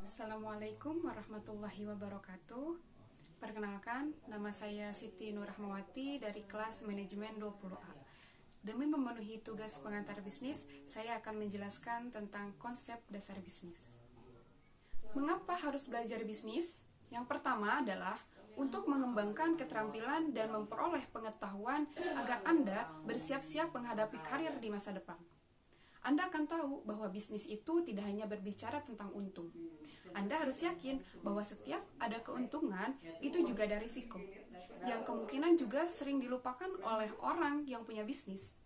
Assalamualaikum warahmatullahi wabarakatuh. Perkenalkan, nama saya Siti Nurrahmawati dari kelas manajemen 20A. Demi memenuhi tugas pengantar bisnis, saya akan menjelaskan tentang konsep dasar bisnis. Mengapa harus belajar bisnis? Yang pertama adalah untuk mengembangkan keterampilan dan memperoleh pengetahuan agar Anda bersiap-siap menghadapi karir di masa depan. Anda akan tahu bahwa bisnis itu tidak hanya berbicara tentang untung. Anda harus yakin bahwa setiap ada keuntungan, itu juga ada risiko, yang kemungkinan juga sering dilupakan oleh orang yang punya bisnis.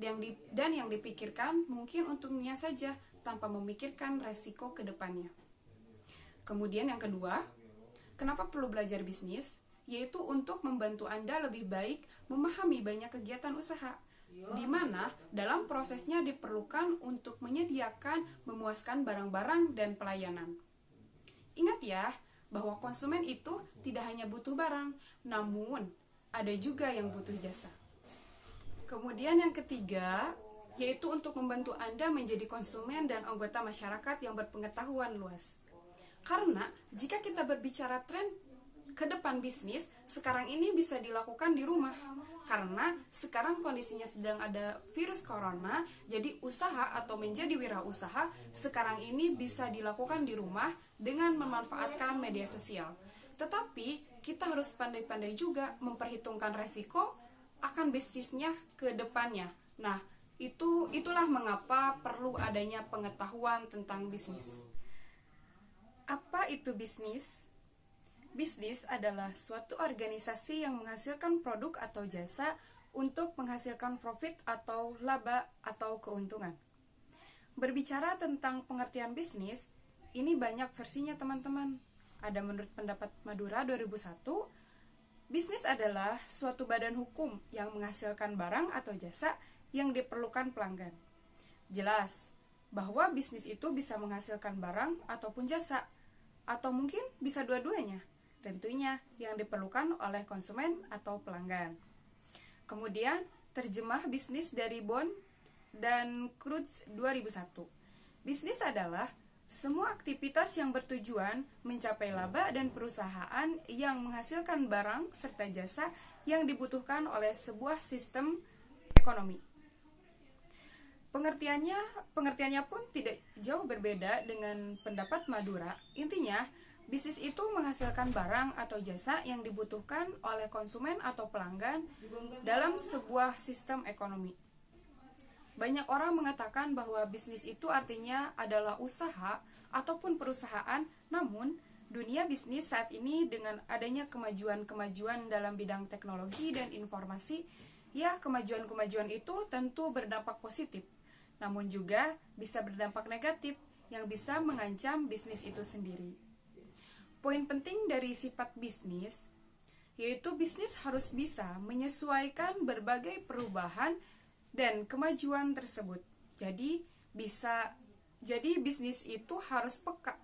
Dan yang dipikirkan mungkin untungnya saja, tanpa memikirkan resiko ke depannya. Kemudian yang kedua, kenapa perlu belajar bisnis? Yaitu untuk membantu Anda lebih baik memahami banyak kegiatan usaha, di mana dalam prosesnya diperlukan untuk menyediakan memuaskan barang-barang dan pelayanan. Ingat ya, bahwa konsumen itu tidak hanya butuh barang, namun ada juga yang butuh jasa. Kemudian yang ketiga, yaitu untuk membantu Anda menjadi konsumen dan anggota masyarakat yang berpengetahuan luas. Karena jika kita berbicara tren ke depan bisnis, sekarang ini bisa dilakukan di rumah. Karena sekarang kondisinya sedang ada virus corona, jadi usaha atau menjadi wirausaha sekarang ini bisa dilakukan di rumah dengan memanfaatkan media sosial. Tetapi kita harus pandai-pandai juga memperhitungkan resiko akan bisnisnya ke depannya. Nah, itulah mengapa perlu adanya pengetahuan tentang bisnis. Apa itu bisnis? Bisnis adalah suatu organisasi yang menghasilkan produk atau jasa untuk menghasilkan profit atau laba atau keuntungan. Berbicara tentang pengertian bisnis, ini banyak versinya teman-teman. Ada menurut pendapat Madura 2001, bisnis adalah suatu badan hukum yang menghasilkan barang atau jasa yang diperlukan pelanggan. Jelas bahwa bisnis itu bisa menghasilkan barang ataupun jasa, atau mungkin bisa dua-duanya. Tentunya yang diperlukan oleh konsumen atau pelanggan. Kemudian, terjemah bisnis dari Bond dan Crutch 2001. Bisnis adalah semua aktivitas yang bertujuan mencapai laba dan perusahaan yang menghasilkan barang serta jasa yang dibutuhkan oleh sebuah sistem ekonomi. Pengertiannya pun tidak jauh berbeda dengan pendapat Madura. Intinya, bisnis itu menghasilkan barang atau jasa yang dibutuhkan oleh konsumen atau pelanggan dalam sebuah sistem ekonomi. Banyak orang mengatakan bahwa bisnis itu artinya adalah usaha ataupun perusahaan, namun dunia bisnis saat ini dengan adanya kemajuan-kemajuan dalam bidang teknologi dan informasi, ya kemajuan-kemajuan itu tentu berdampak positif, namun juga bisa berdampak negatif yang bisa mengancam bisnis itu sendiri. Poin penting dari sifat bisnis, yaitu bisnis harus bisa menyesuaikan berbagai perubahan dan kemajuan tersebut. Jadi bisnis itu harus peka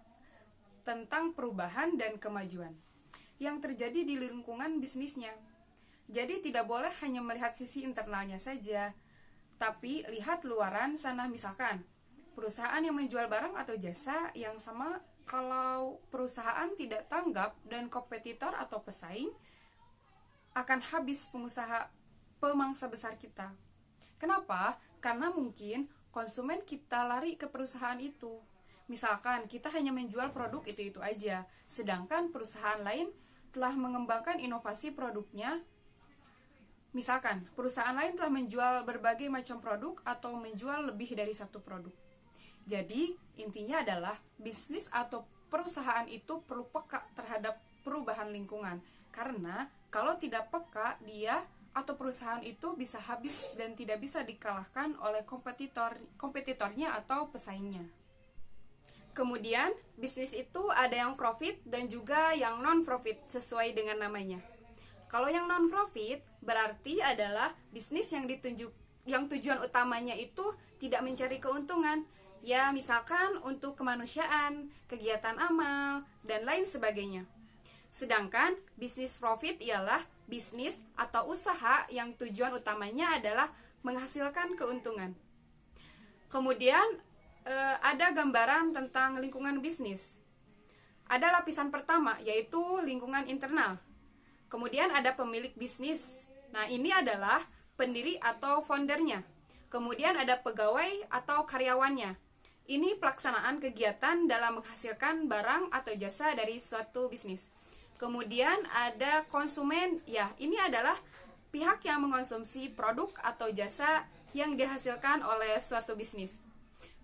tentang perubahan dan kemajuan yang terjadi di lingkungan bisnisnya. Jadi tidak boleh hanya melihat sisi internalnya saja, tapi lihat luaran sana. Misalkan perusahaan yang menjual barang atau jasa yang sama, kalau perusahaan tidak tanggap dan kompetitor atau pesaing, akan habis pemangsa besar kita. Kenapa? Karena mungkin konsumen kita lari ke perusahaan itu. Misalkan kita hanya menjual produk itu aja, sedangkan perusahaan lain telah mengembangkan inovasi produknya. Misalkan perusahaan lain telah menjual berbagai macam produk atau menjual lebih dari satu produk. Jadi, intinya adalah bisnis atau perusahaan itu perlu peka terhadap perubahan lingkungan. Karena kalau tidak peka, dia atau perusahaan itu bisa habis dan tidak bisa dikalahkan oleh kompetitornya atau pesaingnya. Kemudian, bisnis itu ada yang profit dan juga yang non-profit sesuai dengan namanya. Kalau yang non-profit berarti adalah bisnis yang tujuan utamanya itu tidak mencari keuntungan. Ya, misalkan untuk kemanusiaan, kegiatan amal, dan lain sebagainya. Sedangkan bisnis profit ialah bisnis atau usaha yang tujuan utamanya adalah menghasilkan keuntungan. Kemudian ada gambaran tentang lingkungan bisnis. Ada lapisan pertama, yaitu lingkungan internal. Kemudian ada pemilik bisnis. Nah, ini adalah pendiri atau foundernya. Kemudian ada pegawai atau karyawannya. Ini pelaksanaan kegiatan dalam menghasilkan barang atau jasa dari suatu bisnis. Kemudian ada konsumen. Ya, ini adalah pihak yang mengonsumsi produk atau jasa yang dihasilkan oleh suatu bisnis.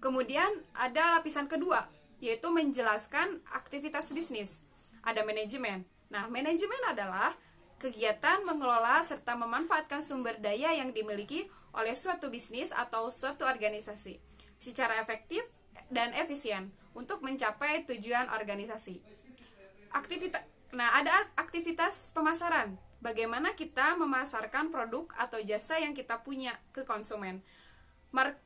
Kemudian ada lapisan kedua, yaitu menjelaskan aktivitas bisnis. Ada manajemen. Nah, manajemen adalah kegiatan mengelola serta memanfaatkan sumber daya yang dimiliki oleh suatu bisnis atau suatu organisasi secara efektif dan efisien untuk mencapai tujuan organisasi. Ada aktivitas pemasaran. Bagaimana kita memasarkan produk atau jasa yang kita punya ke konsumen.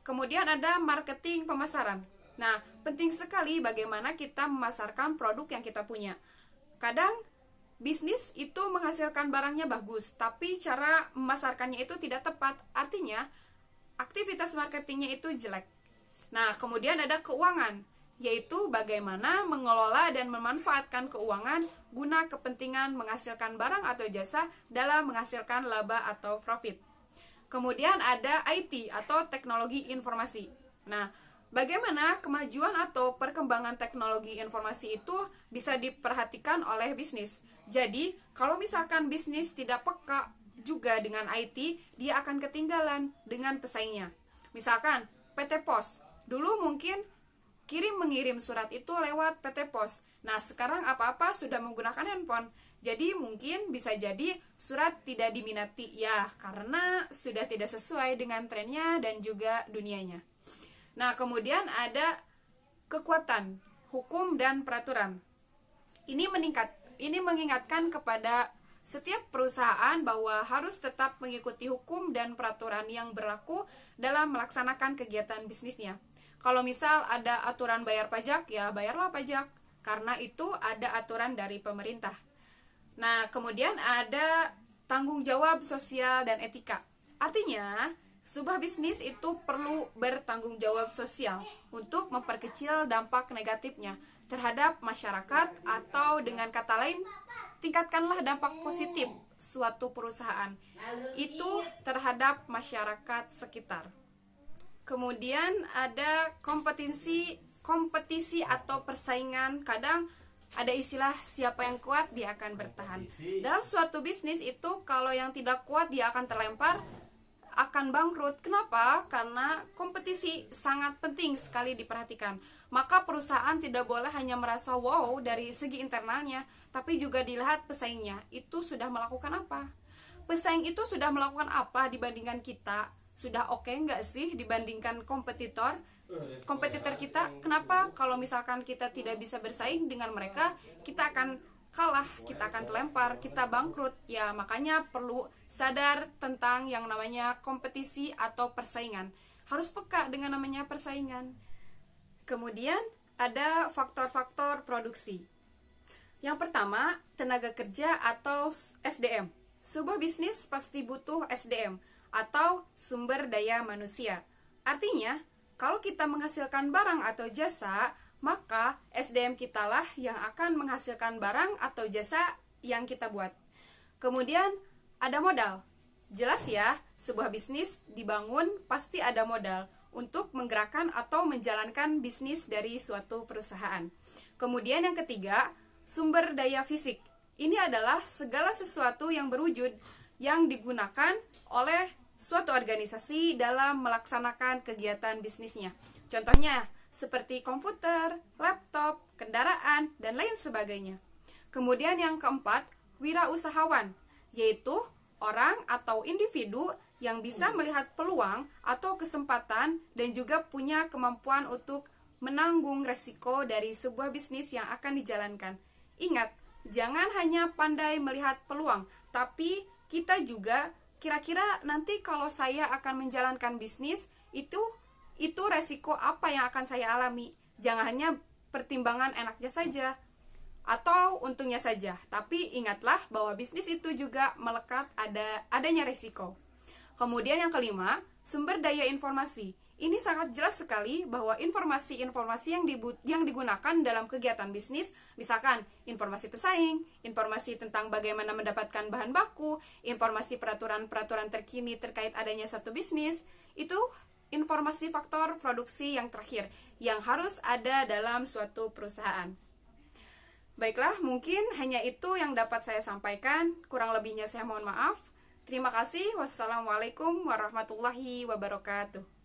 Kemudian ada marketing pemasaran. Nah, penting sekali bagaimana kita memasarkan produk yang kita punya. Kadang bisnis itu menghasilkan barangnya bagus, tapi cara memasarkannya itu tidak tepat. Artinya, aktivitas marketingnya itu jelek. Nah, kemudian ada keuangan, yaitu bagaimana mengelola dan memanfaatkan keuangan guna kepentingan menghasilkan barang atau jasa dalam menghasilkan laba atau profit. Kemudian ada IT atau teknologi informasi. Nah, bagaimana kemajuan atau perkembangan teknologi informasi itu bisa diperhatikan oleh bisnis. Jadi, kalau misalkan bisnis tidak peka juga dengan IT, dia akan ketinggalan dengan pesaingnya. Misalkan PT Pos, dulu mungkin kirim-mengirim surat itu lewat PT Pos. Nah, sekarang apa-apa sudah menggunakan handphone. Jadi mungkin bisa jadi surat tidak diminati ya, karena sudah tidak sesuai dengan trennya dan juga dunianya. Nah, kemudian ada kekuatan hukum dan peraturan. Ini mengingatkan kepada setiap perusahaan bahwa harus tetap mengikuti hukum dan peraturan yang berlaku dalam melaksanakan kegiatan bisnisnya. Kalau misal ada aturan bayar pajak, ya bayarlah pajak, karena itu ada aturan dari pemerintah. Nah, kemudian ada tanggung jawab sosial dan etika. Artinya, sebuah bisnis itu perlu bertanggung jawab sosial untuk memperkecil dampak negatifnya terhadap masyarakat, atau dengan kata lain, tingkatkanlah dampak positif suatu perusahaan itu terhadap masyarakat sekitar. Kemudian ada kompetisi atau persaingan. Kadang ada istilah siapa yang kuat dia akan bertahan. Dalam suatu bisnis itu kalau yang tidak kuat dia akan terlempar, akan bangkrut. Kenapa? Karena kompetisi sangat penting sekali diperhatikan. Maka perusahaan tidak boleh hanya merasa wow dari segi internalnya, tapi juga dilihat pesaingnya itu sudah melakukan apa. Pesaing itu sudah melakukan apa dibandingkan kita? Sudah oke nggak sih dibandingkan kompetitor kita? Kenapa kalau misalkan kita tidak bisa bersaing dengan mereka, kita akan kalah, kita akan terlempar, kita bangkrut. Ya, makanya perlu sadar tentang yang namanya kompetisi atau persaingan. Harus peka dengan namanya persaingan. Kemudian ada faktor-faktor produksi. Yang pertama, tenaga kerja atau SDM. Sebuah bisnis pasti butuh SDM atau sumber daya manusia. Artinya, kalau kita menghasilkan barang atau jasa, maka SDM kita lah yang akan menghasilkan barang atau jasa yang kita buat. Kemudian ada modal. Jelas ya, sebuah bisnis dibangun pasti ada modal untuk menggerakkan atau menjalankan bisnis dari suatu perusahaan. Kemudian yang ketiga, sumber daya fisik. Ini adalah segala sesuatu yang berwujud yang digunakan oleh suatu organisasi dalam melaksanakan kegiatan bisnisnya. Contohnya seperti komputer, laptop, kendaraan, dan lain sebagainya. Kemudian yang keempat, wirausahawan, yaitu orang atau individu yang bisa melihat peluang atau kesempatan dan juga punya kemampuan untuk menanggung resiko dari sebuah bisnis yang akan dijalankan. Ingat, jangan hanya pandai melihat peluang, tapi kita juga kira-kira nanti kalau saya akan menjalankan bisnis, itu resiko apa yang akan saya alami. Jangan hanya pertimbangan enaknya saja atau untungnya saja, tapi ingatlah bahwa bisnis itu juga melekat adanya resiko. Kemudian yang kelima, sumber daya informasi. Ini sangat jelas sekali bahwa informasi-informasi yang digunakan dalam kegiatan bisnis, misalkan informasi pesaing, informasi tentang bagaimana mendapatkan bahan baku, informasi peraturan-peraturan terkini terkait adanya suatu bisnis, itu informasi faktor produksi yang terakhir yang harus ada dalam suatu perusahaan. Baiklah, mungkin hanya itu yang dapat saya sampaikan. Kurang lebihnya saya mohon maaf. Terima kasih. Wassalamualaikum warahmatullahi wabarakatuh.